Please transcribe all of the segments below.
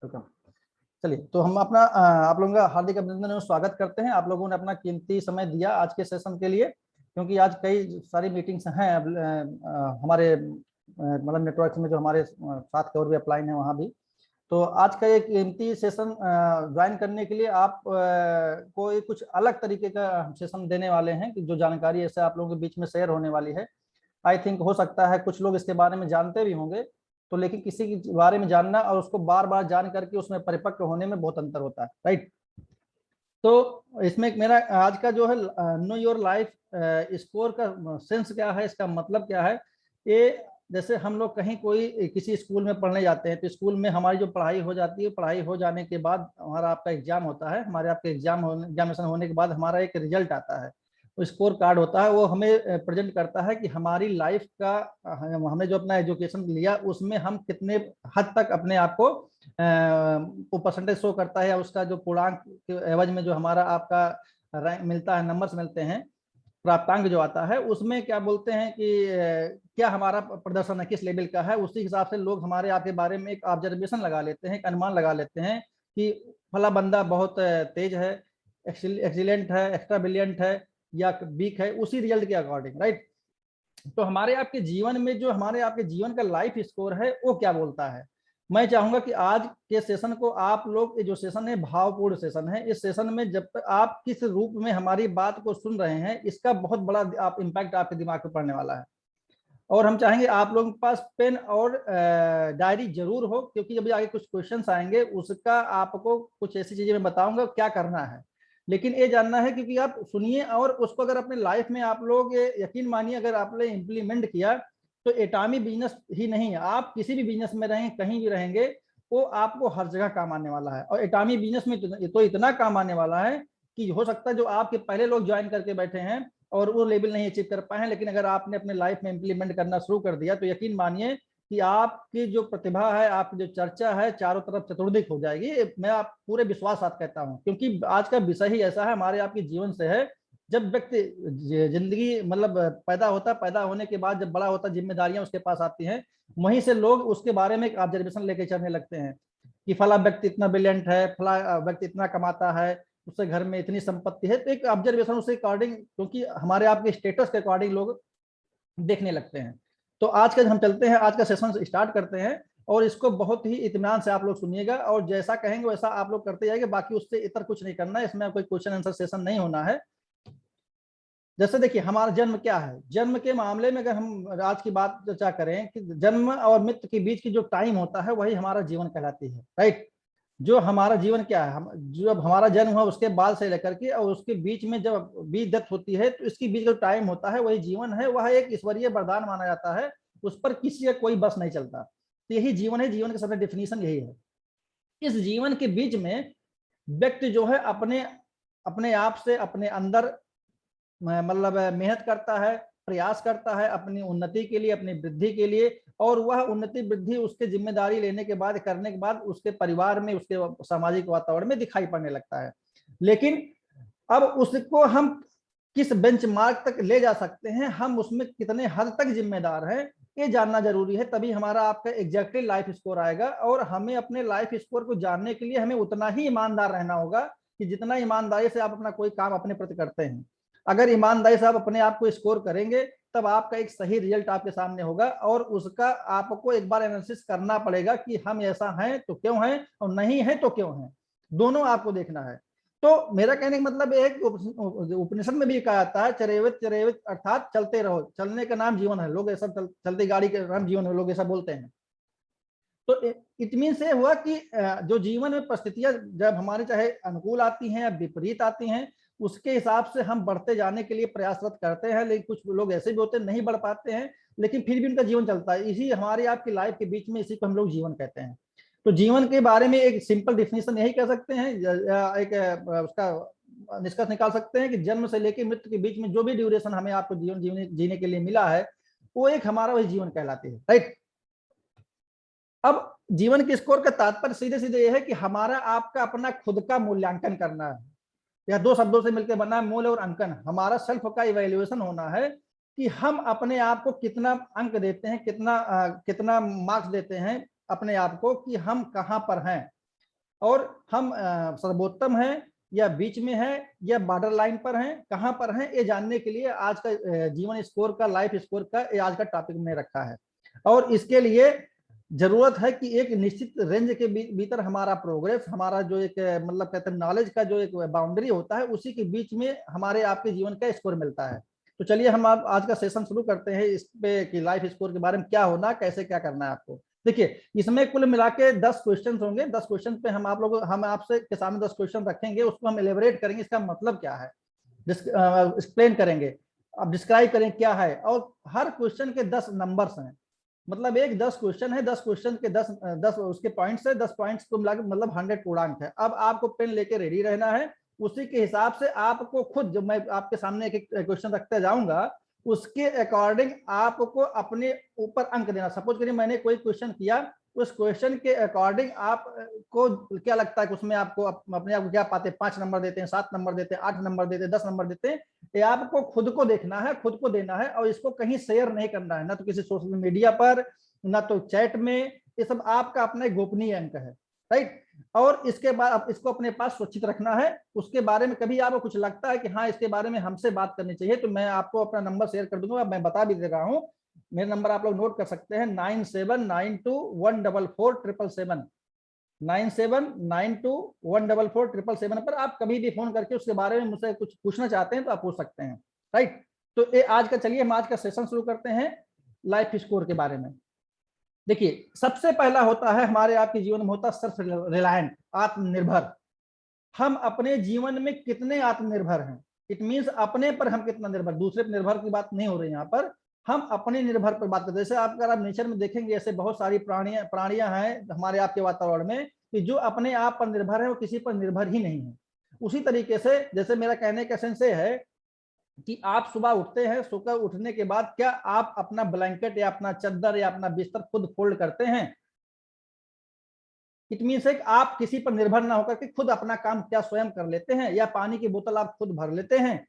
Welcome. चलिए, तो हम अपना आप लोगों का हार्दिक अभिनंदन और स्वागत करते हैं। आप लोगों ने अपना कीमती समय दिया आज के सेशन के लिए, क्योंकि आज कई सारी मीटिंग्स हैं हमारे मतलब नेटवर्क में जो हमारे साथ के और भी अपलाइन है वहाँ भी। तो आज का एक कीमती सेशन ज्वाइन करने के लिए आप को एक कुछ अलग तरीके का सेशन देने वाले हैं कि जो जानकारी ऐसे आप लोगों के बीच में शेयर होने वाली है। आई थिंक हो सकता है कुछ लोग इसके बारे में जानते भी होंगे, तो लेकिन किसी के बारे में जानना और उसको बार बार जान करके उसमें परिपक्व होने में बहुत अंतर होता है, राइट। तो इसमें मेरा आज का जो है नो योर लाइफ स्कोर का सेंस क्या है, इसका मतलब क्या है। ये जैसे हम लोग कहीं कोई किसी स्कूल में पढ़ने जाते हैं, तो स्कूल में हमारी जो पढ़ाई हो जाती है, पढ़ाई हो जाने के बाद हमारा आपका एग्जाम होता है, हमारे आपके एग्जामिनेशन होने के बाद हमारा एक रिजल्ट आता है, स्कोर कार्ड होता है। वो हमें प्रेजेंट करता है कि हमारी लाइफ का हमने जो अपना एजुकेशन लिया उसमें हम कितने हद तक अपने आप को वो परसेंटेज शो करता है, या उसका जो पूर्णांक के एवज में जो हमारा आपका रैंक मिलता है, नंबर्स मिलते हैं, प्राप्तांक जो आता है, उसमें क्या बोलते हैं कि क्या हमारा प्रदर्शन है, किस लेवल का है। उसी हिसाब से लोग हमारे आपके बारे में एक ऑब्जर्वेशन लगा लेते हैं, एक अनुमान लगा लेते हैं कि फला बंदा बहुत तेज है, एक्सीलेंट है, एक्स्ट्रा ब्रिलियंट है या वीक है, उसी रिजल्ट के अकॉर्डिंग, राइट। तो हमारे आपके जीवन में जो हमारे आपके जीवन का लाइफ स्कोर है वो क्या बोलता है। मैं चाहूंगा कि आज के सेशन को आप लोग, जो सेशन है भावपूर्ण सेशन है, इस सेशन में जब तक आप किस रूप में हमारी बात को सुन रहे हैं, इसका बहुत बड़ा आप इम्पैक्ट आपके दिमाग पर पड़ने वाला है। और हम चाहेंगे आप लोगों के पास पेन और डायरी जरूर हो, क्योंकि जब आगे कुछ क्वेश्चंस आएंगे उसका आपको कुछ ऐसी चीजें मैं बताऊंगा क्या करना है, लेकिन ये जानना है क्योंकि आप सुनिए और उसको अगर अपने लाइफ में आप लोग यकीन मानिए अगर आपने इम्प्लीमेंट किया तो एटॉमिक बिजनेस ही नहीं है, आप किसी भी बिजनेस में रहें, कहीं भी रहेंगे, वो आपको हर जगह काम आने वाला है। और एटॉमिक बिजनेस में तो इतना काम आने वाला है कि हो सकता है जो आपके पहले लोग ज्वाइन करके बैठे हैं और वो लेवल नहीं अचीव कर पाए हैं, लेकिन अगर आपने अपने लाइफ में इंप्लीमेंट करना शुरू कर दिया तो यकीन मानिए कि आपकी जो प्रतिभा है, आपकी जो चर्चा है, चारों तरफ चतुर्दिक हो जाएगी। मैं आप पूरे विश्वास साथ कहता हूं, क्योंकि आज का विषय ही ऐसा है, हमारे आपके जीवन से है। जब व्यक्ति जिंदगी मतलब पैदा होता है, पैदा होने के बाद जब बड़ा होता है, जिम्मेदारियां उसके पास आती हैं, वहीं से लोग उसके बारे में एक ऑब्जर्वेशन लेके चलने लगते हैं कि फला व्यक्ति इतना ब्रिलियंट है, फला व्यक्ति इतना कमाता है, उससे घर में इतनी संपत्ति है। तो एक ऑब्जर्वेशन उसके अकॉर्डिंग, क्योंकि हमारे आपके स्टेटस के अकॉर्डिंग लोग देखने लगते हैं। तो आज का हम चलते हैं, आज का सेशन स्टार्ट करते हैं और इसको बहुत ही इत्मीनान से आप लोग सुनिएगा और जैसा कहेंगे वैसा आप लोग करते जाएंगे, बाकी उससे इतर कुछ नहीं करना है। इसमें कोई क्वेश्चन आंसर सेशन नहीं होना है। जैसे देखिए हमारा जन्म क्या है, जन्म के मामले में अगर हम आज की बात चर्चा करें कि जन्म और मृत्यु के बीच की जो टाइम होता है वही हमारा जीवन कहलाती है, राइट। जो हमारा जीवन क्या है, हम जब हमारा जन्म हुआ उसके बाद से लेकर के और उसके बीच में जब बीच डेथ होती है, तो इसके बीच जो टाइम होता है वही जीवन है। वह एक ईश्वरीय वरदान माना जाता है, उस पर किसी का कोई बस नहीं चलता। तो यही जीवन है, जीवन का सबसे डेफिनेशन यही है। इस जीवन के बीच में व्यक्ति जो है अपने अपने आप से अपने अंदर मतलब मेहनत करता है, प्रयास करता है अपनी उन्नति के लिए, अपनी वृद्धि के लिए, और वह उन्नति वृद्धि उसके जिम्मेदारी लेने के बाद, करने के बाद उसके परिवार में, उसके सामाजिक वातावरण में दिखाई पड़ने लगता है। लेकिन अब उसको हम किस बेंचमार्क तक ले जा सकते हैं, हम उसमें कितने हद तक जिम्मेदार हैं, ये जानना जरूरी है। तभी हमारा आपका एग्जैक्टली लाइफ स्कोर आएगा। और हमें अपने लाइफ स्कोर को जानने के लिए हमें उतना ही ईमानदार रहना होगा कि जितना ईमानदारी से आप अपना कोई काम अपने प्रति करते हैं। अगर ईमानदारी से आप अपने आप को स्कोर करेंगे तब आपका एक सही रिजल्ट आपके सामने होगा, और उसका आपको एक बार एनालिसिस करना पड़ेगा कि हम ऐसा हैं तो क्यों हैं और नहीं है तो क्यों हैं, दोनों आपको देखना है। तो मेरा कहने का मतलब यह है कि उपनिषद में भी कहा जाता है चरेवित चरेवित, अर्थात चलते रहो, चलने का नाम जीवन है। लोग ऐसा चलती गाड़ी का नाम जीवन है, लोग ऐसा बोलते हैं। तो इट मीन से हुआ कि जो जीवन में परिस्थितियां जब हमारे चाहे अनुकूल आती हैं या विपरीत आती हैं, उसके हिसाब से हम बढ़ते जाने के लिए प्रयासरत करते हैं। लेकिन कुछ लोग ऐसे भी होते हैं नहीं बढ़ पाते हैं, लेकिन फिर भी उनका जीवन चलता है। इसी हमारी आपकी लाइफ के बीच में इसी को हम लोग जीवन कहते हैं। तो जीवन के बारे में एक सिंपल डिफिनेशन यही कह सकते हैं, एक उसका निष्कर्ष निकाल सकते हैं कि जन्म से लेकर मृत्यु के बीच में जो भी ड्यूरेशन हमें आपको जीवन जीने के लिए मिला है, वो एक हमारा वही जीवन कहलाती है, राइट। अब जीवन के स्कोर का तात्पर्य सीधे सीधे यह है कि हमारा आपका अपना खुद का मूल्यांकन करना है। यह दो शब्दों से मिलकर बना है, मूल्य और अंकन। हमारा सेल्फ का इवैल्यूएशन होना है कि हम अपने आप को कितना अंक देते हैं, कितना मार्क्स देते हैं अपने आप को कि हम कहां पर हैं। और हम सर्वोत्तम हैं या बीच में है या बॉर्डर लाइन पर हैं, कहां पर हैं, ये जानने के लिए आज का जीवन स्कोर का, लाइफ स्कोर का ये आज का टॉपिक में रखा है। और इसके लिए जरूरत है कि एक निश्चित रेंज के भीतर हमारा प्रोग्रेस, हमारा जो एक मतलब कहते हैं नॉलेज का जो एक बाउंड्री होता है, उसी के बीच में हमारे आपके जीवन का स्कोर मिलता है। तो चलिए हम आप आज का सेशन शुरू करते हैं इस पे कि लाइफ स्कोर के बारे में क्या होना, कैसे क्या करना है आपको। देखिए, इसमें कुल मिला के 10 क्वेश्चन होंगे। 10 क्वेश्चन पे हम आपसे के सामने 10 क्वेश्चन रखेंगे, उसको हम एलेबरेट करेंगे, इसका मतलब क्या है, एक्सप्लेन करेंगे, अब डिस्क्राइब करें क्या है। और हर क्वेश्चन के 10 नंबर्स हैं, मतलब एक 10 क्वेश्चन है, 10 क्वेश्चन के 10 उसके पॉइंट्स है, 10 पॉइंट्स को मिला के मतलब 100 पूर्णांक है। अब आपको पेन लेके रेडी रहना है, उसी के हिसाब से आपको खुद, जब मैं आपके सामने एक क्वेश्चन रखते जाऊंगा, उसके अकॉर्डिंग आपको अपने ऊपर अंक देना। सपोज करिए मैंने कोई क्वेश्चन किया, उस क्वेश्चन के अकॉर्डिंग आपको क्या लगता है कि उसमें आपको अपने आप को क्या पाते हैं, 5 नंबर देते हैं, 7 नंबर देते हैं, 8 नंबर देते हैं, 10 नंबर देते हैं। ये आपको खुद को देखना है, खुद को देना है, और इसको कहीं शेयर नहीं करना है, ना तो किसी सोशल मीडिया पर, ना तो चैट में। ये सब आपका अपना गोपनीय अंक है, राइट। और इसके बाद इसको अपने पास सुरक्षित रखना है। उसके बारे में कभी आपको कुछ लगता है कि हाँ इसके बारे में हमसे बात करनी चाहिए, तो मैं आपको अपना नंबर शेयर कर दूंगा, मैं बता भी दे रहा हूँ। मेरा नंबर आप लोग नोट कर सकते हैं, 9792144777 9792144777 पर आप कभी भी फोन करके उसके बारे में मुझसे कुछ पूछना चाहते हैं तो आप पूछ सकते हैं, राइट। तो ये आज का, चलिए हम आज का सेशन शुरू करते हैं लाइफ स्कोर के बारे में। देखिए, सबसे पहला होता है हमारे आपके जीवन में होता है सेल्फ रिलायंट, आत्मनिर्भर। हम अपने जीवन में कितने आत्मनिर्भर हैं, इट मींस अपने पर हम कितना निर्भर, दूसरे पर निर्भर की बात नहीं हो रही यहाँ पर, हम अपने निर्भर पर बात करते हैं। जैसे आप अगर आप नेचर में देखेंगे, ऐसे बहुत सारी प्राणियां हैं हमारे आपके वातावरण में कि जो अपने आप पर निर्भर है, वो किसी पर निर्भर ही नहीं है। उसी तरीके से जैसे मेरा कहने का सेंस है कि आप सुबह उठते हैं, सोकर उठने के बाद क्या आप अपना ब्लैंकेट या अपना चादर या अपना बिस्तर खुद फोल्ड करते हैं? इट मीन है आप किसी पर निर्भर ना होकर के खुद अपना काम क्या स्वयं कर लेते हैं, या पानी की बोतल आप खुद भर लेते हैं,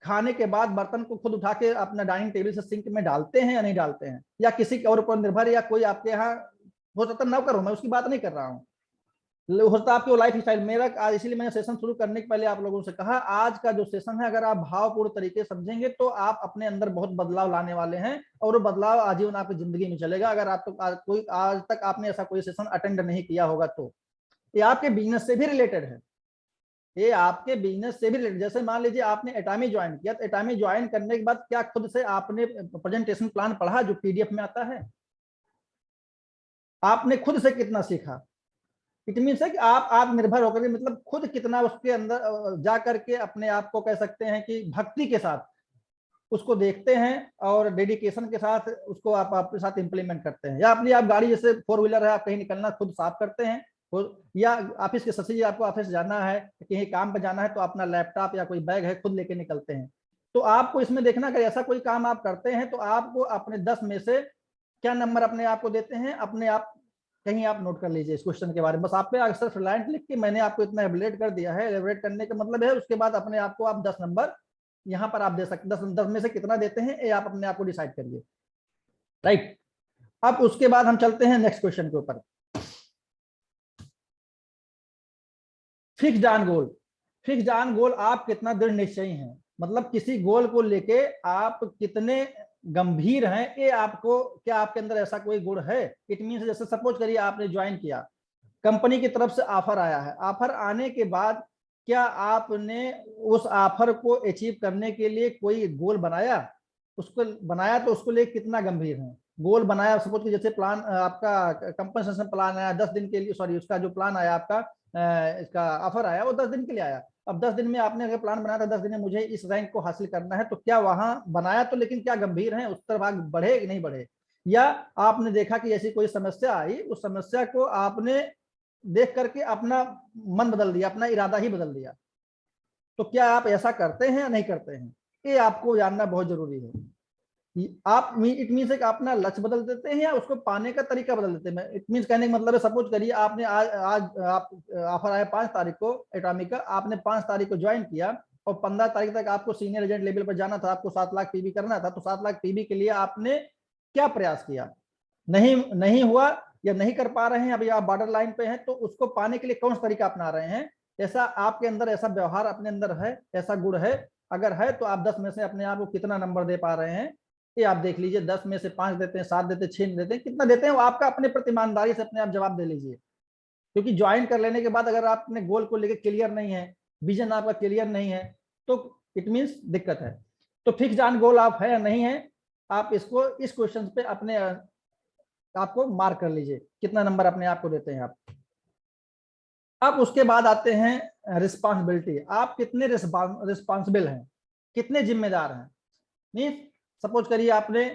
खाने के बाद बर्तन को खुद उठा के अपना डाइनिंग टेबल से सिंक में डालते हैं या नहीं डालते हैं, या किसी और पर निर्भर, या कोई आपके यहाँ हो सकता नौकर हो, मैं उसकी बात नहीं कर रहा हूँ, होता आपके लाइफ स्टाइल मेरा आज। इसीलिए मैंने सेशन शुरू करने के पहले आप लोगों से कहा, आज का जो सेशन है अगर आप भावपूर्ण तरीके से समझेंगे तो आप अपने अंदर बहुत बदलाव लाने वाले हैं, और वो बदलाव आजीवन आपकी जिंदगी में चलेगा। अगर आप कोई आज तक आपने ऐसा कोई सेशन अटेंड नहीं किया होगा तो ये आपके बिजनेस से भी रिलेटेड है, ये आपके बिजनेस से भी रिलेटेड। जैसे मान लीजिए आपने एटामी ज्वाइन किया, तो एटामी ज्वाइन करने के बाद क्या खुद से आपने प्रेजेंटेशन प्लान पढ़ा जो पीडीएफ में आता है? आपने खुद से कितना सीखा? इट मीन्स है कि आप आत्मनिर्भर होकर, मतलब खुद कितना उसके अंदर जा करके अपने आप को कह सकते हैं कि भक्ति के साथ उसको देखते हैं और डेडिकेशन के साथ उसको आप अपने साथ इंप्लीमेंट करते हैं। या अपनी आप गाड़ी, जैसे 4 व्हीलर है, आप कहीं निकलना खुद साफ करते हैं, या ऑफिस के सची आपको ऑफिस जाना है, कहीं काम पे जाना है, तो अपना लैपटॉप या कोई बैग है खुद लेके निकलते हैं। तो आपको इसमें देखना, अगर ऐसा कोई काम आप करते हैं तो आपको अपने 10 में से क्या नंबर अपने आप को देते हैं, अपने आप कहीं आप नोट कर लीजिए इस क्वेश्चन के बारे में। बस आप पे अक्सर रिलायंट लिख के मैंने आपको इतना एलिब्रेट कर दिया है। एलिब्रेट करने का मतलब है उसके बाद अपने आप को आप 10 नंबर यहाँ पर आप दे सकते, 10 में से कितना देते हैं ये आप अपने आप को डिसाइड करिए, राइट। अब उसके बाद हम चलते हैं नेक्स्ट क्वेश्चन के ऊपर। Fixed on goal. Fixed on goal, आप कितना दृढ़ निश्चयी हैं, मतलब किसी गोल को लेके आप कितने गंभीर हैं, ये आपको, क्या आपके अंदर ऐसा कोई गुण है? इट मीन जैसे सपोज करिए आपने ज्वाइन किया, कंपनी की तरफ से ऑफर आया है, ऑफर आने के बाद क्या आपने उस ऑफर को अचीव करने के लिए कोई गोल बनाया? उसको बनाया तो उसको लेके कितना गंभीर है? गोल बनाया, सपोज कि जैसे प्लान आपका कंपनसेशन प्लान आया 10 दिन के लिए, सॉरी उसका जो प्लान आया आपका इसका ऑफर आया वो 10 दिन के लिए आया। अब 10 दिन में आपने अगर प्लान बनाया था 10 दिन में मुझे इस रैंक को हासिल करना है, तो क्या वहां बनाया तो, लेकिन क्या गंभीर है, उस तरफ आगे बढ़े कि नहीं बढ़े? या आपने देखा कि ऐसी कोई समस्या आई, उस समस्या को आपने देख करके अपना मन बदल दिया, अपना इरादा ही बदल दिया, तो क्या आप ऐसा करते हैं या नहीं करते हैं? ये आपको जानना बहुत जरूरी है। आप इट मीन से अपना लक्ष्य बदल देते हैं या उसको पाने का तरीका बदल देते हैं? इट मीन कहने का मतलब है, सपोज करिए आपने आज आप ऑफर आया 5 तारीख को एटॉमी का, आपने 5 तारीख को ज्वाइन किया और 15 तारीख तक आपको सीनियर एजेंट लेवल पर जाना था, आपको 7 लाख पीबी करना था, तो 7 लाख पीबी के लिए आपने क्या प्रयास किया? नहीं हुआ, या नहीं कर पा रहे हैं, अभी आप बॉर्डर लाइन पे हैं, तो उसको पाने के लिए कौन सा तरीका अपना रहे हैं, ऐसा आपके अंदर ऐसा व्यवहार अपने अंदर है, ऐसा गुण है, अगर है तो आप 10 में से अपने आप को कितना नंबर दे पा रहे हैं, ये आप देख लीजिए। 10 में से 5 देते हैं, 7 देते हैं, 6 देते हैं, कितना देते हैं वो आपका अपने प्रति ईमानदारी से अपने आप जवाब दे लीजिए। क्योंकि ज्वाइन कर लेने के बाद अगर आप अपने गोल को लेकर क्लियर नहीं है, विजन आपका क्लियर नहीं है, तो इट मीन्स दिक्कत है। तो फिक्स ऑन गोल आप है या नहीं है, आप इसको इस क्वेश्चन पे अपने आपको मार्क कर लीजिए, कितना नंबर अपने आप को देते हैं आप। अब उसके बाद आते हैं रिस्पॉन्सिबिलिटी, आप कितने रिस्पॉन्सिबल हैं, कितने जिम्मेदार हैं। मीन्स सपोज करिए आपने,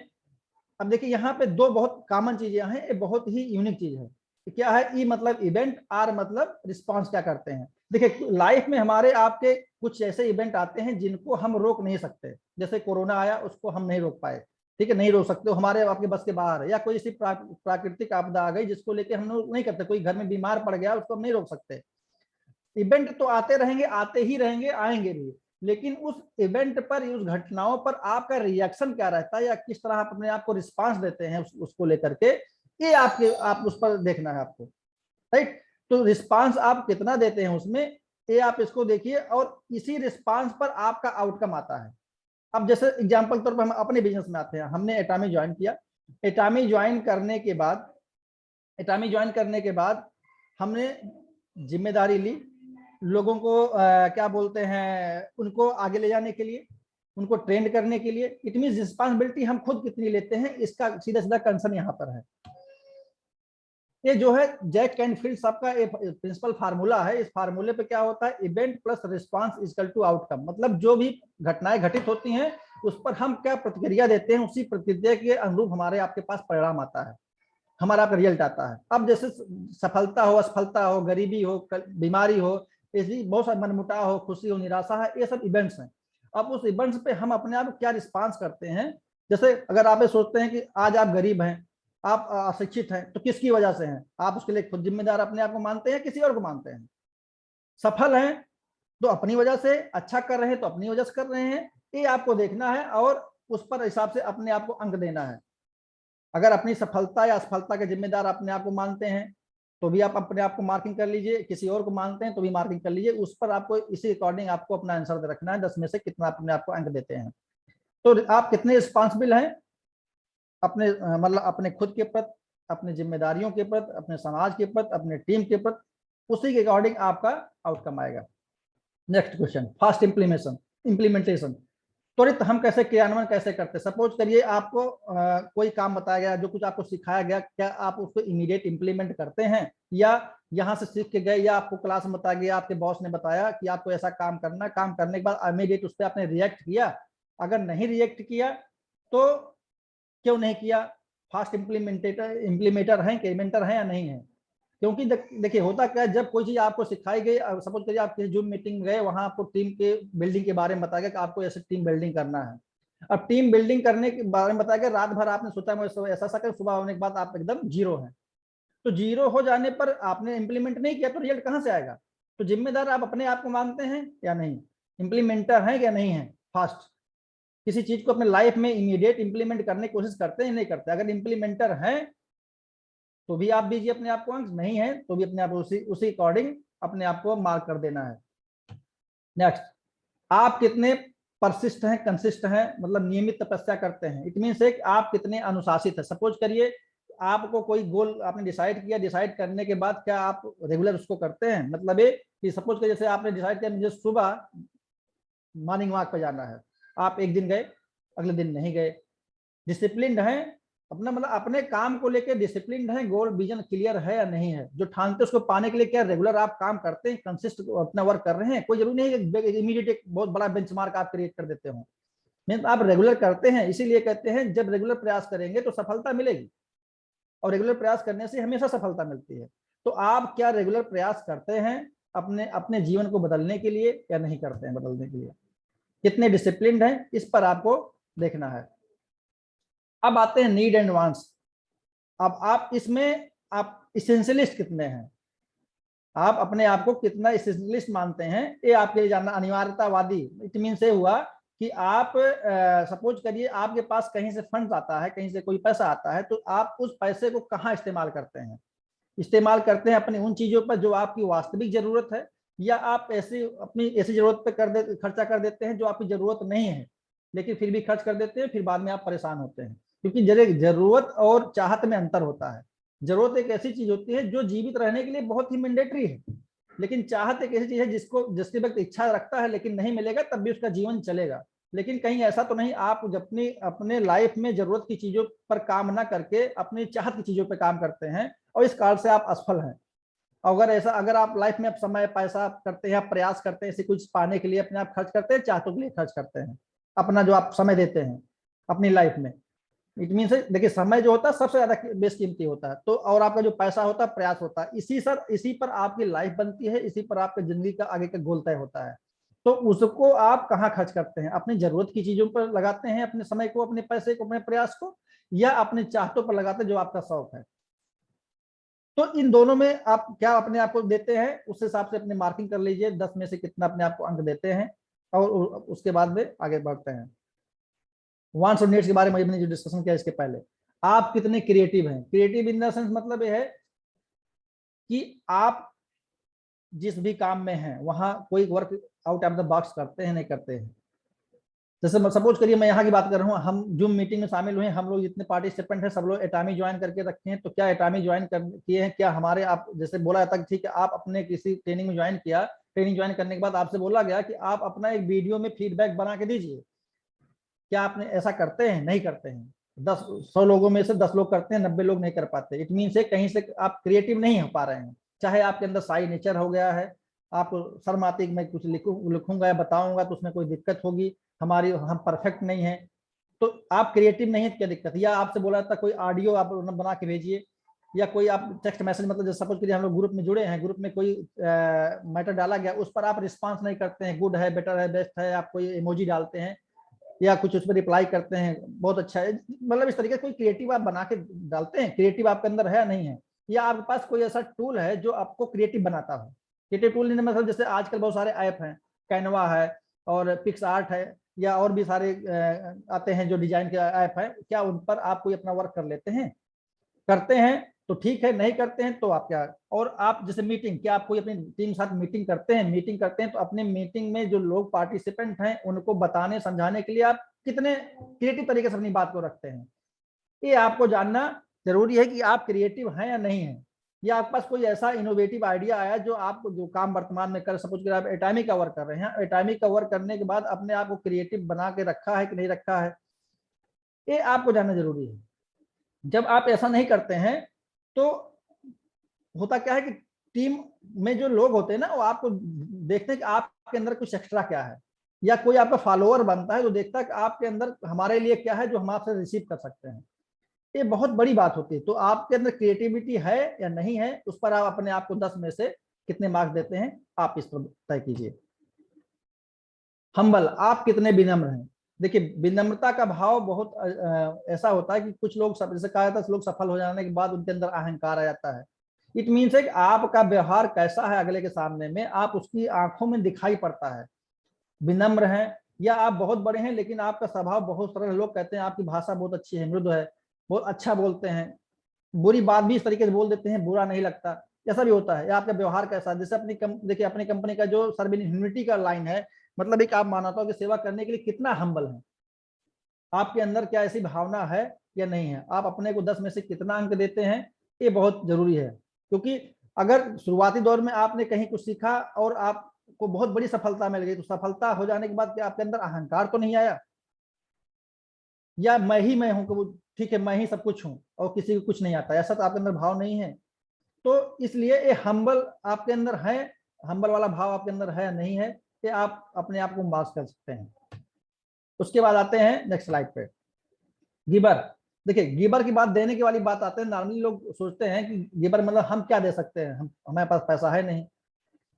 अब देखिए यहाँ पे दो बहुत कॉमन चीजें हैं, ये बहुत ही यूनिक चीज है। क्या है, ई मतलब इवेंट, आर मतलब रिस्पांस क्या करते हैं। देखिए लाइफ में हमारे आपके कुछ ऐसे इवेंट आते हैं जिनको हम रोक नहीं सकते, जैसे कोरोना आया उसको हम नहीं रोक पाए, ठीक है, नहीं रोक सकते, हमारे आपके बस के बाहर है। या कोई ऐसी प्राकृतिक आपदा आ गई जिसको लेके हम लोग नहीं करते, कोई घर में बीमार पड़ गया उसको हम नहीं रोक सकते। इवेंट तो आते रहेंगे, आते ही रहेंगे, आएंगे भी, लेकिन उस इवेंट पर, उस घटनाओं पर आपका रिएक्शन क्या रहता है, या किस तरह आप अपने आप को रिस्पांस देते हैं उसको लेकर के, ये आप उस पर देखना है आपको, राइट। तो रिस्पांस आप कितना देते हैं उसमें, ये आप इसको देखिए, और इसी रिस्पांस पर आपका आउटकम आता है। अब जैसे एग्जांपल तौर पर हम अपने बिजनेस में आते हैं, हमने एटामी ज्वाइन किया, एटामी ज्वाइन करने के बाद हमने जिम्मेदारी ली, लोगों को क्या बोलते हैं, उनको आगे ले जाने के लिए, उनको ट्रेंड करने के लिए। इट मींस रिस्पांसिबिलिटी हम खुद कितनी लेते हैं, इसका सीधा सीधा कंसर्न यहाँ पर है। ये जो है जैक कैनफील्ड साहब का प्रिंसिपल फार्मूला है। इस फार्मूले पे क्या होता है, event plus response equal to outcome, मतलब जो भी घटनाएं घटित होती हैं उस पर हम क्या प्रतिक्रिया देते हैं, उसी प्रतिक्रिया के अनुरूप हमारे आपके पास परिणाम आता है, हमारा आपका रिजल्ट आता है। अब जैसे सफलता हो, असफलता हो, गरीबी हो, बीमारी हो, ऐसी बहुत सारे मनमुटाव हो, खुशी हो, निराशा है, ये सब इवेंट्स हैं। अब उस इवेंट्स पे हम अपने आप क्या रिस्पांस करते हैं। जैसे अगर आप ये सोचते हैं कि आज आप गरीब हैं, आप अशिक्षित हैं, तो किसकी वजह से हैं, आप उसके लिए खुद जिम्मेदार अपने आप को मानते हैं, किसी और को मानते हैं। सफल हैं तो अपनी वजह से, अच्छा कर रहे हैं तो अपनी वजह से कर रहे हैं, ये आपको देखना है और उस पर हिसाब से अपने आप को अंक देना है। अगर अपनी सफलता या असफलता के जिम्मेदार अपने आप को मानते हैं तो भी आप अपने आप को मार्किंग कर लीजिए, किसी और को मानते हैं तो भी मार्किंग कर लीजिए, उस पर आपको इसी अकॉर्डिंग आपको अपना आंसर रखना है, 10 में से कितना अपने आप को अंक देते हैं। तो आप कितने रिस्पॉन्सिबल हैं अपने मतलब अपने खुद के प्रति, अपनी जिम्मेदारियों के प्रति, अपने समाज के प्रति, अपने टीम के प्रति, उसी के अकॉर्डिंग आपका आउटकम आएगा। नेक्स्ट क्वेश्चन, फास्ट इम्प्लीमेंटेशन, त्वरित हम कैसे क्रियान्वयन कैसे करते हैं। सपोज करिए आपको कोई काम बताया गया, जो कुछ आपको सिखाया गया, क्या आप उसको इमीडिएट इंप्लीमेंट करते हैं, या यहाँ से सीख के गए, या आपको क्लास में बताया गया, आपके बॉस ने बताया कि आपको ऐसा काम करना, काम करने के बाद इमीडिएट उस पर आपने रिएक्ट किया। अगर नहीं रिएक्ट किया तो क्यों नहीं किया, फास्ट इम्प्लीमेंटर हैं, इम्प्लीमेंटर हैं या नहीं है। क्योंकि देखिए होता क्या है, जब कोई चीज आपको सिखाई गई, सपोज करिए आप किसी जूम मीटिंग गए, वहां आपको टीम के बिल्डिंग के बारे में बताया गया कि आपको ऐसे टीम बिल्डिंग करना है। अब टीम बिल्डिंग करने के बारे में बताया गया, रात भर आपने सोचा मैं ऐसा सा कर, सुबह होने के बाद आप एकदम जीरो हैं। तो जीरो हो जाने पर आपने इंप्लीमेंट नहीं किया तो रिजल्ट कहाँ से आएगा। तो जिम्मेदार आप अपने आप को मानते हैं या नहीं, इंप्लीमेंटर है या नहीं है, फास्ट किसी चीज को अपने लाइफ में इमीडिएट इंप्लीमेंट करने की कोशिश करते हैं नहीं करते। अगर इंप्लीमेंटर हैं तो भी आप दीजिए अपने आप को अंक, नहीं है तो भी अपने आप उसी अकॉर्डिंग अपने आप को मार्क कर देना है। नेक्स्ट, आप कितने परसिस्ट हैं, कंसिस्ट हैं, मतलब नियमित तपस्या करते हैं। इट मीन से आप कितने अनुशासित है। सपोज करिए आपको कोई गोल आपने डिसाइड किया, डिसाइड करने के बाद क्या आप रेगुलर उसको करते हैं। मतलब ये कि सपोज करिए जैसे आपने डिसाइड किया मुझे सुबह मॉर्निंग वॉक पे जाना है, आप एक दिन गए, अगले दिन नहीं गए। डिसिप्लिन्ड हैं अपना, मतलब अपने काम को लेकर डिसिप्लिन है, गोल विजन क्लियर है या नहीं है, जो ठानते उसको पाने के लिए क्या रेगुलर आप काम करते हैं, कंसिस्ट अपना वर्क कर रहे हैं। कोई जरूरी नहीं है इमीडिएट एक बहुत बड़ा बेंचमार्क आप क्रिएट कर देते हो, मीन आप रेगुलर करते हैं। इसीलिए कहते हैं जब रेगुलर प्रयास करेंगे तो सफलता मिलेगी, और रेगुलर प्रयास करने से हमेशा सफलता मिलती है। तो आप क्या रेगुलर प्रयास करते हैं अपने अपने जीवन को बदलने के लिए या नहीं करते हैं बदलने के लिए, कितने डिसिप्लिन हैं, इस पर आपको देखना है। अब आते हैं नीड एंड वांट्स। अब आप इसमें आप इसेंशियलिस्ट कितने हैं, आप अपने आप को कितना इसेंशियलिस्ट मानते हैं, ये आपके लिए जानना। अनिवार्यतावादी इट मीन से हुआ कि आप सपोज करिए आपके पास कहीं से फंड आता है, कहीं से कोई पैसा आता है, तो आप उस पैसे को कहाँ इस्तेमाल करते हैं? इस्तेमाल करते हैं अपनी उन चीजों पर जो आपकी वास्तविक जरूरत है, या आप ऐसी अपनी ऐसी जरूरत पे खर्चा कर देते हैं जो आपकी जरूरत नहीं है, लेकिन फिर भी खर्च कर देते हैं, फिर बाद में आप परेशान होते हैं। क्योंकि जरूरत और चाहत में अंतर होता है। जरूरत एक ऐसी चीज होती है जो जीवित रहने के लिए बहुत ही मैंडेटरी है, लेकिन चाहत एक ऐसी चीज है जिसके वक्त इच्छा रखता है, लेकिन नहीं मिलेगा तब भी उसका जीवन चलेगा। लेकिन कहीं ऐसा तो नहीं आप अपनी अपने लाइफ में जरूरत की चीजों पर काम ना करके अपनी चाहत की चीजों पर काम करते हैं और इस कारण से आप असफल हैं। अगर आप लाइफ में आप समय पैसा करते हैं, आप प्रयास करते हैं, ऐसे कुछ पाने के लिए अपने आप खर्च करते हैं, चाहतों के लिए खर्च करते हैं, अपना जो आप समय देते हैं अपनी लाइफ में, इट मीन से देखिए समय जो होता है सबसे ज्यादा बेशकीमती होता है। तो और आपका जो पैसा होता है, प्रयास होता है, इसी पर आपकी लाइफ बनती है, इसी पर आपकी जिंदगी का आगे का गोल तय होता है। तो उसको आप कहाँ खर्च करते हैं? अपनी जरूरत की चीजों पर लगाते हैं अपने समय को, अपने पैसे को, अपने प्रयास को, या अपने चाहतों पर लगाते हैं जो आपका शौक है? तो इन दोनों में आप क्या अपने आप को देते हैं, उस हिसाब से अपनी मार्किंग कर लीजिए, 10 में से कितना अपने आप को अंक देते हैं, और उसके बाद में आगे बढ़ते हैं। वांट्स और नीड्स के बारे में हमने जो डिस्कशन किया इसके पहले, आप कितने क्रिएटिव हैं? क्रिएटिव इन द सेंस मतलब यह है कि आप जिस भी काम में हैं वहां कोई work out of the box करते हैं, नहीं करते हैं? जैसे सपोज करिए मैं यहाँ की बात कर रहा हूँ, हम जूम मीटिंग में शामिल हुए, हम लोग जितने पार्टिसिपेंट हैं सब लोग एटामी ज्वाइन करके रखे हैं। तो क्या एटामी ज्वाइन किए हैं? क्या हमारे आप जैसे बोला जाता है ठीक है आप अपने किसी ट्रेनिंग में ज्वाइन किया, ट्रेनिंग ज्वाइन करने के बाद आपसे बोला गया कि आप अपना एक वीडियो में फीडबैक बना के दीजिए, क्या आपने ऐसा करते हैं? नहीं करते हैं। 100 लोगों में से 10 लोग करते हैं, 90 लोग नहीं कर पाते। इट मीन से कहीं से आप क्रिएटिव नहीं हो पा रहे हैं। चाहे आपके अंदर साई नेचर हो गया है, आप शर्म आती मैं कुछ लिखूंगा या बताऊंगा तो उसमें कोई दिक्कत होगी, हम परफेक्ट नहीं है, तो आप क्रिएटिव नहीं है, क्या दिक्कत? या आपसे बोला था कोई ऑडियो आप बना के भेजिए, या कोई आप टेक्स्ट मैसेज, मतलब जैसे सपोज करिए हम लोग ग्रुप में जुड़े हैं, ग्रुप में कोई मैटर डाला गया, उस पर आप रिस्पांस नहीं करते हैं, गुड है, बेटर है, बेस्ट है, आप कोई इमोजी डालते हैं या कुछ उस पर रिप्लाई करते हैं, बहुत अच्छा है, मतलब इस तरीके से कोई क्रिएटिव आप बना के डालते हैं? क्रिएटिव आपके अंदर है नहीं है? या आपके पास कोई ऐसा टूल है जो आपको क्रिएटिव बनाता हो? क्रिएटिव टूल नहीं मतलब जैसे आजकल बहुत सारे ऐप हैं, कैनवा है और पिक्स आर्ट है, या और भी सारे आते हैं जो डिजाइन के ऐप है, क्या उन पर आप कोई अपना वर्क कर लेते हैं? करते हैं तो ठीक है, नहीं करते हैं तो आप क्या? और आप जैसे मीटिंग, क्या आप कोई अपनी टीम के साथ मीटिंग करते हैं? मीटिंग करते हैं तो अपने मीटिंग में जो लोग पार्टिसिपेंट हैं उनको बताने समझाने के लिए आप कितने क्रिएटिव तरीके से अपनी बात को रखते हैं? ये आपको जानना जरूरी है कि आप क्रिएटिव हैं या नहीं है, या आपके पास कोई ऐसा इनोवेटिव आइडिया आया जो आपको जो काम वर्तमान में कर, सपोज कर आप एटॉमिक का वर्क कर रहे हैं, एटॉमिक का वर्क करने के बाद अपने आप को क्रिएटिव बना के रखा है कि नहीं रखा है, ये आपको जानना जरूरी है। जब आप ऐसा नहीं करते हैं तो होता क्या है कि टीम में जो लोग होते हैं ना, वो आपको देखते हैं कि आपके अंदर कुछ एक्स्ट्रा क्या है, या कोई आपका फॉलोअर बनता है जो देखता है कि आपके अंदर हमारे लिए क्या है जो हम आपसे रिसीव कर सकते हैं। ये बहुत बड़ी बात होती है। तो आपके अंदर क्रिएटिविटी है या नहीं है, उस पर आप अपने आप को 10 में से कितने मार्क्स देते हैं, आप इस पर तय कीजिए। हम्बल, आप कितने विनम्र हैं? देखिए विनम्रता का भाव बहुत ऐसा होता है कि कुछ लोग जैसे कहा जाता है लोग सफल हो जाने के बाद उनके अंदर अहंकार आ जाता है। इट मीन्स है कि आपका व्यवहार कैसा है अगले के सामने में, आप उसकी आंखों में दिखाई पड़ता है। विनम्र हैं या आप बहुत बड़े हैं लेकिन आपका स्वभाव बहुत सरल, लोग कहते हैं आपकी भाषा बहुत अच्छी है, मृदु है, बहुत अच्छा बोलते हैं, बुरी बात भी इस तरीके से बोल देते हैं, बुरा नहीं लगता, ऐसा भी होता है। या आपका व्यवहार कैसा, जैसे देखिए अपनी कंपनी का जो सर्विस ह्यूमैनिटी का लाइन है, मतलब एक आप मानता हो कि सेवा करने के लिए कितना हम्बल है, आपके अंदर क्या ऐसी भावना है या नहीं है, आप अपने को 10 में से कितना अंक देते हैं, ये बहुत जरूरी है। क्योंकि अगर शुरुआती दौर में आपने कहीं कुछ सीखा और आपको बहुत बड़ी सफलता मिल गई, तो सफलता हो जाने के बाद क्या आपके अंदर अहंकार तो नहीं आया, या मैं हूं कि वो ठीक है मैं ही सब कुछ हूं और किसी को कुछ नहीं आता, ऐसा तो आपके अंदर भाव नहीं है। तो इसलिए ये हम्बल आपके अंदर है, हम्बल वाला भाव आपके अंदर है या नहीं है, ये आप अपने आप को मार्क्स कर सकते हैं। उसके बाद आते हैं नेक्स्ट स्लाइड पे, गिबर। देखिए गिबर की बात, देने की वाली बात आते हैं, नॉर्मली लोग सोचते हैं कि गिबर मतलब हम क्या दे सकते हैं, हम हमारे पास पैसा है नहीं,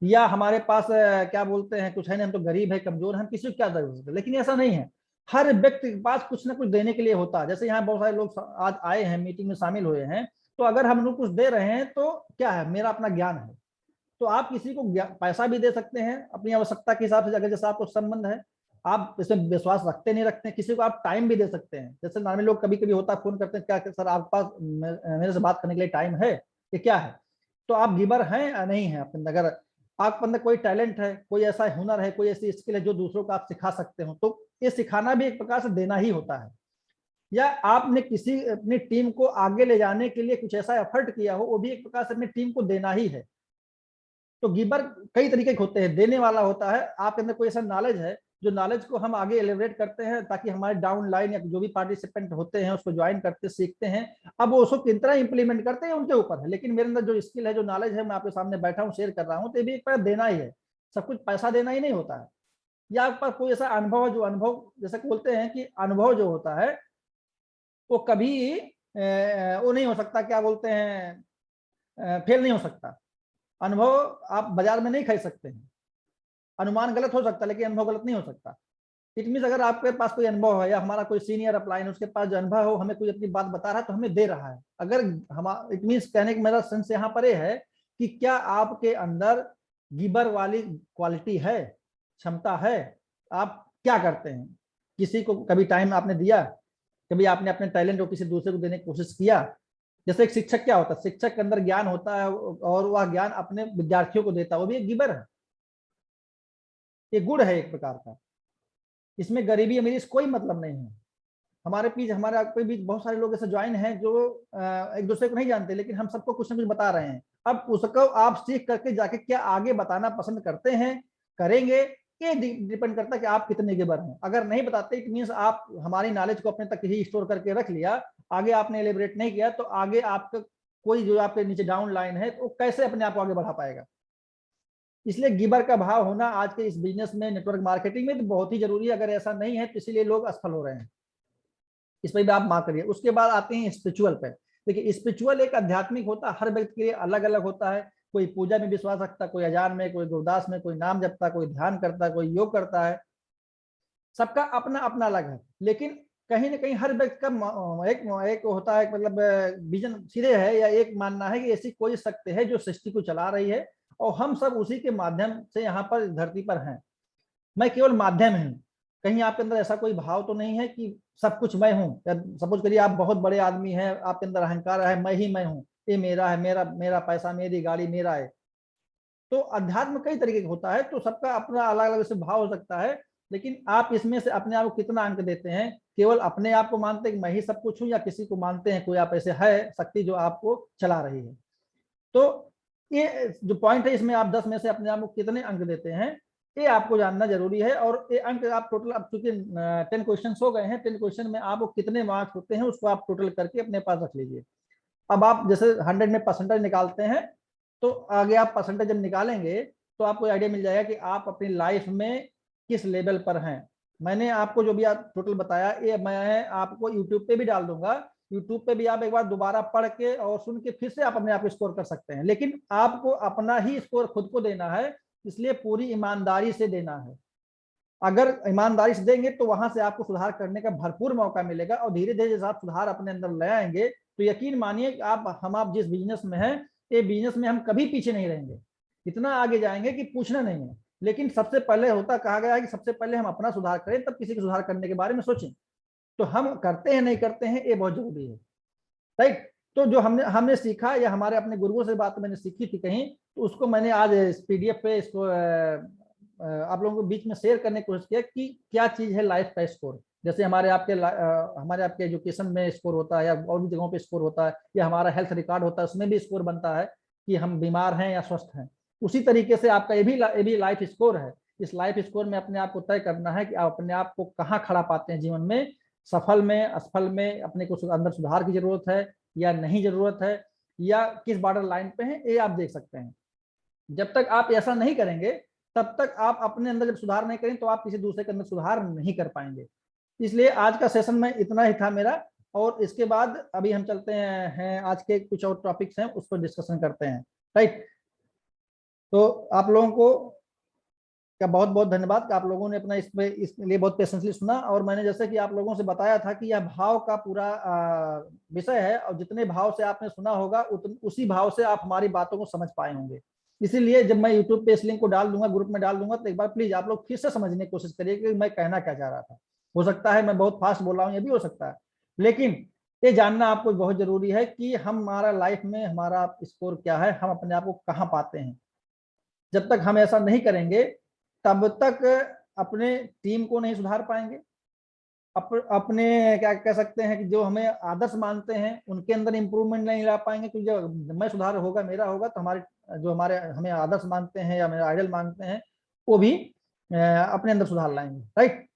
या हमारे पास क्या बोलते हैं कुछ है नहीं, हम तो गरीब है, कमजोर, हम किसी को क्या दे सकते हैं। लेकिन ऐसा नहीं है, हर व्यक्ति के पास कुछ ना कुछ देने के लिए होता है। जैसे यहाँ बहुत सारे लोग आज आए हैं, मीटिंग में शामिल हुए हैं, तो अगर हम लोग कुछ दे रहे हैं तो क्या है, मेरा अपना ज्ञान है। तो आप किसी को पैसा भी दे सकते हैं अपनी आवश्यकता के हिसाब से, अगर जैसा आपको संबंध है, आप इसमें विश्वास रखते नहीं रखते, किसी को आप टाइम भी दे सकते हैं। जैसे नॉर्मली लोग कभी कभी होता है, फोन करते हैं, क्या सर आपके पास मेरे से बात करने के लिए टाइम है, ये क्या है? तो आप गिवर हैं या नहीं है अपने अंदर? अगर आपके अंदर कोई टैलेंट है, कोई ऐसा हुनर है, कोई ऐसी स्किल है जो दूसरों को आप सिखा सकते हो, तो ये सिखाना भी एक प्रकार से देना ही होता है। या आपने किसी अपनी टीम को आगे ले जाने के लिए कुछ ऐसा एफर्ट किया हो, वो भी एक प्रकार से अपनी टीम को देना ही है। तो गिवर कई तरीके के होते हैं। देने वाला होता है, आपके अंदर कोई ऐसा नॉलेज है जो नॉलेज को हम आगे एलिब्रेट करते हैं ताकि हमारे डाउन लाइन या जो भी पार्टिसिपेंट होते हैं उसको ज्वाइन करते सीखते हैं। अब वो उसको किस तरह इंप्लीमेंट करते हैं उनके ऊपर है, लेकिन मेरे अंदर जो स्किल है, जो नॉलेज है, मैं आपके सामने बैठा हूँ, शेयर कर रहा हूँ, तो ये भी एक तरह देना ही है। सब कुछ पैसा देना ही नहीं होता है। या आपके पास कोई ऐसा अनुभव है, जो अनुभव जैसे बोलते हैं कि अनुभव जो होता है वो कभी वो नहीं हो सकता, क्या बोलते हैं, फेल नहीं हो सकता। अनुभव आप बाजार में नहीं खरीद सकते हैं। अनुमान गलत हो सकता है लेकिन अनुभव गलत नहीं हो सकता। इट मीन अगर आपके पास कोई अनुभव है या हमारा कोई सीनियर अपलाइन उसके पास जो अनुभव हो, हमें कोई अपनी बात बता रहा है तो हमें दे रहा है। अगर हम, इट मीन कहने का मेरा सेंस यहाँ पर यह है कि क्या आपके अंदर गिबर वाली क्वालिटी है, क्षमता है, आप क्या करते हैं? किसी को कभी टाइम आपने दिया? कभी आपने अपने टैलेंट को किसी दूसरे को देने की कोशिश किया? जैसे एक शिक्षक क्या होता है, शिक्षक के अंदर ज्ञान होता है और वह ज्ञान अपने विद्यार्थियों को देता है, वो भी एक गिबर है, ये गुण है एक प्रकार का। इसमें गरीबी अमीरी से कोई मतलब नहीं है। हमारे बीच, हमारे आपके बीच बहुत सारे लोग ऐसे ज्वाइन हैं जो एक दूसरे को नहीं जानते, लेकिन हम सबको कुछ ना कुछ बता रहे हैं। अब उसको आप सीख करके जाके क्या आगे बताना पसंद करते हैं, करेंगे, ये डिपेंड करता है कि आप कितने गिवर हैं। अगर नहीं बताते, इट मीन्स आप हमारी नॉलेज को अपने तक ही स्टोर करके रख लिया, आगे आपने एलिब्रेट नहीं किया, तो आगे आपका कोई जो आपके नीचे डाउन लाइन है तो कैसे अपने आप को आगे बढ़ा पाएगा? इसलिए गिबर का भाव होना आज के इस बिजनेस में, नेटवर्क मार्केटिंग में तो बहुत ही जरूरी है। अगर ऐसा नहीं है तो इसीलिए लोग असफल हो रहे हैं। इस पर भी आप मार्क करिए। उसके बाद आते हैं स्पिरिचुअल पे। देखिए, स्पिरिचुअल एक आध्यात्मिक होता है, हर व्यक्ति के लिए अलग अलग होता है। कोई पूजा में विश्वास रखता है, कोई अजान में, कोई गुरदास में, कोई नाम जपता है, कोई ध्यान करता है, कोई योग करता है। सबका अपना अपना अलग है, लेकिन कहीं ना कहीं हर व्यक्ति का एक होता है, मतलब विजन सीधे है, या एक मानना है कि ऐसी कोई शक्ति है जो सृष्टि को चला रही है और हम सब उसी के माध्यम से यहाँ पर धरती पर हैं। मैं केवल माध्यम हूँ। कहीं आपके अंदर ऐसा कोई भाव तो नहीं है कि सब कुछ मैं हूँ? या सपोज करिए आप बहुत बड़े आदमी हैं, आपके अंदर अहंकार है, मैं ही मैं हूँ, ये मेरा है, मेरा मेरा पैसा, मेरी गाड़ी, मेरा है। तो अध्यात्म कई तरीके का होता है, तो सबका अपना अलग अलग से भाव हो सकता है। लेकिन आप इसमें से अपने आप को कितना अंक देते हैं? केवल अपने आप को मानते हैं कि मैं ही सब कुछ हूँ, या किसी को मानते हैं कोई आप ऐसे है शक्ति जो आपको चला रही है? तो ये जो पॉइंट है, इसमें आप 10 में से अपने आप को कितने अंक देते हैं, ये आपको जानना जरूरी है। और ये अंक आप टोटल, अब चूंकि 10 क्वेश्चन हो गए हैं, 10 क्वेश्चन में आपको कितने मार्क्स होते हैं उसको आप टोटल करके अपने पास रख लीजिए। अब आप जैसे 100 में परसेंटेज निकालते हैं, तो आगे आप परसेंटेज जब निकालेंगे तो आपको आइडिया मिल जाएगा कि आप अपनी लाइफ में किस लेवल पर हैं। मैंने आपको जो भी आप टोटल बताया, ये मैं आपको यूट्यूब पे भी डाल दूंगा। यूट्यूब पे भी आप एक बार दोबारा पढ़ के और सुन के फिर से आप अपने आप स्कोर कर सकते हैं, लेकिन आपको अपना ही स्कोर खुद को देना है, इसलिए पूरी ईमानदारी से देना है। अगर ईमानदारी से देंगे तो वहां से आपको सुधार करने का भरपूर मौका मिलेगा, और धीरे धीरे जैसे आप सुधार अपने अंदर ले आएंगे तो यकीन मानिए आप जिस बिजनेस में हैं, ये बिजनेस में हम कभी पीछे नहीं रहेंगे, इतना आगे जाएंगे कि पूछना नहीं है। लेकिन सबसे पहले होता, कहा गया है कि सबसे पहले हम अपना सुधार करें, तब किसी का सुधार करने के बारे में सोचें। तो हम करते हैं नहीं करते हैं, ये बहुत जरूरी है, राइट? तो जो हमने हमने सीखा, या हमारे अपने गुरुओं से बात मैंने सीखी थी कहीं, तो उसको मैंने आज PDF पे इसको आप लोगों के बीच में शेयर करने की कोशिश किया कि क्या चीज है लाइफ का स्कोर। जैसे हमारे आपके एजुकेशन में स्कोर होता है, या और भी जगहों पे स्कोर होता है, या हमारा हेल्थ रिकॉर्ड होता है, उसमें भी स्कोर बनता है कि हम बीमार हैं या स्वस्थ हैं। उसी तरीके से आपका ये भी लाइफ स्कोर है। इस लाइफ स्कोर में अपने आप को तय करना है कि आप अपने आप को कहाँ खड़ा पाते हैं जीवन में, सफल में, असफल में, अपने को अंदर सुधार की जरूरत है या नहीं जरूरत है, या किस बॉर्डर लाइन पे है, ये आप देख सकते हैं। जब तक आप ऐसा नहीं करेंगे, तब तक आप अपने अंदर जब सुधार नहीं करें तो आप किसी दूसरे के अंदर सुधार नहीं कर पाएंगे। इसलिए आज का सेशन में इतना ही था मेरा, और इसके बाद अभी हम चलते हैं आज के कुछ और टॉपिक्स हैं, उस पर डिस्कशन करते हैं, राइट? तो आप लोगों को का बहुत बहुत धन्यवाद कि आप लोगों ने अपना इसलिए बहुत पेशेंसली सुना। और मैंने जैसे कि आप लोगों से बताया था कि यह भाव का पूरा विषय है, और जितने भाव से आपने सुना होगा उसी भाव से आप हमारी बातों को समझ पाए होंगे। इसीलिए जब मैं यूट्यूब पे इस लिंक को डाल दूंगा, ग्रुप में डाल दूंगा, तो एक बार प्लीज आप लोग फिर से समझने की कोशिश करिए कि मैं कहना क्या चाह रहा था। हो सकता है मैं बहुत फास्ट बोल रहा हूँ, ये भी हो सकता है, लेकिन ये जानना आपको बहुत जरूरी है कि हमारा लाइफ में हमारा स्कोर क्या है, हम अपने आप को कहाँ पाते हैं। जब तक हम ऐसा नहीं करेंगे तब तक अपने टीम को नहीं सुधार पाएंगे, अपने क्या कह सकते हैं कि जो हमें आदर्श मानते हैं उनके अंदर इंप्रूवमेंट नहीं ला पाएंगे, क्योंकि जब मैं सुधार होगा, मेरा होगा, तो हमारे जो हमारे हमें आदर्श मानते हैं या हमें आइडल मानते हैं वो भी अपने अंदर सुधार लाएंगे, राइट।